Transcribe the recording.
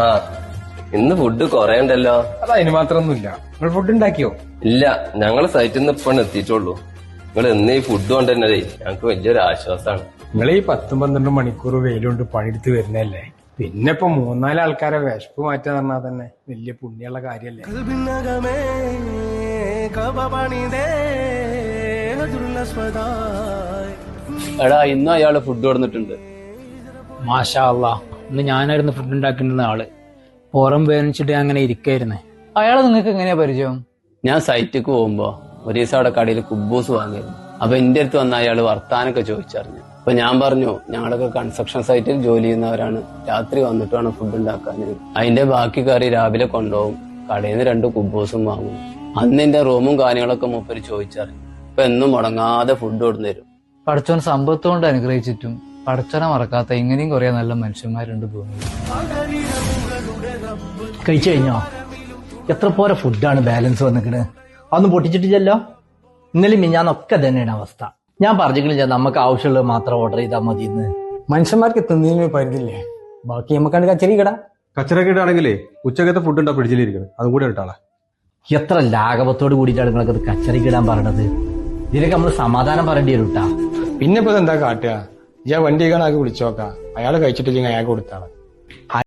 ആ ഇന്ന് ഫുഡ് കൊറേ ഉണ്ടല്ലോ. അത് അതിന് മാത്രമൊന്നുമില്ല. നിങ്ങൾ ഫുഡ് ഉണ്ടാക്കിയോ? ഇല്ല, ഞങ്ങള് സൈറ്റിൽ നിന്ന് ഇപ്പാണ് എത്തിയിട്ടുള്ളൂ. നിങ്ങൾ എന്ന് ഈ ഫുഡ് കൊണ്ടുവരുന്നതേ ഞങ്ങക്ക് വലിയൊരു ആശ്വാസമാണ്. നിങ്ങൾ ഈ 10-12 മണിക്കൂർ വെയിലുകൊണ്ട് പണിയെടുത്ത് വരുന്നല്ലേ. പിന്നെ ഇപ്പൊ 3-4 ആൾക്കാരെ വിശപ്പ് മാറ്റാന്ന് പറഞ്ഞാൽ തന്നെ വലിയ പുണ്യമുള്ള കാര്യല്ലേ. എടാ ഇന്നും അയാള് ഫുഡ് കൊടുത്തിട്ടുണ്ട്. മാഷാ അല്ലാ, ഇന്ന് ഞാനായിരുന്നു ഫുഡ് ഉണ്ടാക്കുന്ന ആള്. പുറം വേദനിച്ചിട്ട് അങ്ങനെ ഇരിക്കായിരുന്നേ. അയാളെ നിങ്ങൾക്ക് എങ്ങനെയാ പരിചയം? ഞാൻ സൈറ്റിക്ക് പോകുമ്പോ ഒരു ദിവസം അവിടെ കടയിൽ കുബൂസ് വാങ്ങിയിരുന്നു. അപ്പൊ എന്റെ അടുത്ത് വന്ന അയാള് വർത്താനൊക്കെ ചോദിച്ചറിഞ്ഞു. അപ്പൊ ഞാൻ പറഞ്ഞു, ഞങ്ങളൊക്കെ കൺസ്ട്രക്ഷൻ സൈറ്റിൽ ജോലി ചെയ്യുന്നവരാണ്, രാത്രി വന്നിട്ട് വേണം ഫുഡ് ഉണ്ടാക്കാൻ. അതിന്റെ ബാക്കി കറി രാവിലെ കൊണ്ടുപോകും, കടയിൽ നിന്ന് 2 കുബൂസും വാങ്ങും. അന്ന് എന്റെ റൂമും കാര്യങ്ങളൊക്കെ മൂപ്പര് ചോദിച്ചറിഞ്ഞു. ഇപ്പൊ എന്നും മുടങ്ങാതെ ഫുഡ് കൊടുന്നു തരും. പടച്ചോൻ സമ്പത്തുകൊണ്ട് അനുഗ്രഹിച്ചിട്ടും പടച്ചോനെ മറക്കാത്ത ഇങ്ങനെയും കുറെ നല്ല മനുഷ്യന്മാരുണ്ട് തോന്നുന്നു. കഴിച്ചു കഴിഞ്ഞോ? എത്ര പോരെ ഫുഡാണ് ബാലൻസ് വന്നിക്കണ്. അതൊന്നും പൊട്ടിച്ചിട്ടില്ലല്ലോ. ഇന്നലെ മിഞ്ഞാന്നൊക്കെ തന്നെയാണ് അവസ്ഥ. ഞാൻ പറഞ്ഞിട്ടില്ല നമുക്ക് ആവശ്യമുള്ളത് മാത്രം ഓർഡർ ചെയ്താൽ മതി എന്ന്. മനുഷ്യന്മാർക്ക് തിന്നതിന് പരിധില്ലേ. ബാക്കി നമുക്കാണ് കച്ചറി കിടാ. കച്ചറ കിടാണെങ്കിലേ ഉച്ചക്കത്തെ ഫുഡ് ഉണ്ടാ ഫ്രിഡ്ജിലിരിക്കണം, അതും കൂടെ ഇട്ടാളെ. എത്ര ലാഘവത്തോട് കൂടിയിട്ടാണ് നിങ്ങളൊക്കെ കച്ചറിക്കിടാൻ പറയണത്. ഇതിനൊക്കെ നമ്മൾ സമാധാനം പറയേണ്ടി വരും കേട്ടാ. പിന്നെ ഇപ്പൊ എന്താ കാട്ടുക? ഞാൻ വണ്ടി ആകെ വിളിച്ചോക്കാം. അയാൾ കഴിച്ചിട്ടില്ലെങ്കിൽ അയാൾക്ക് കൊടുത്താണ്.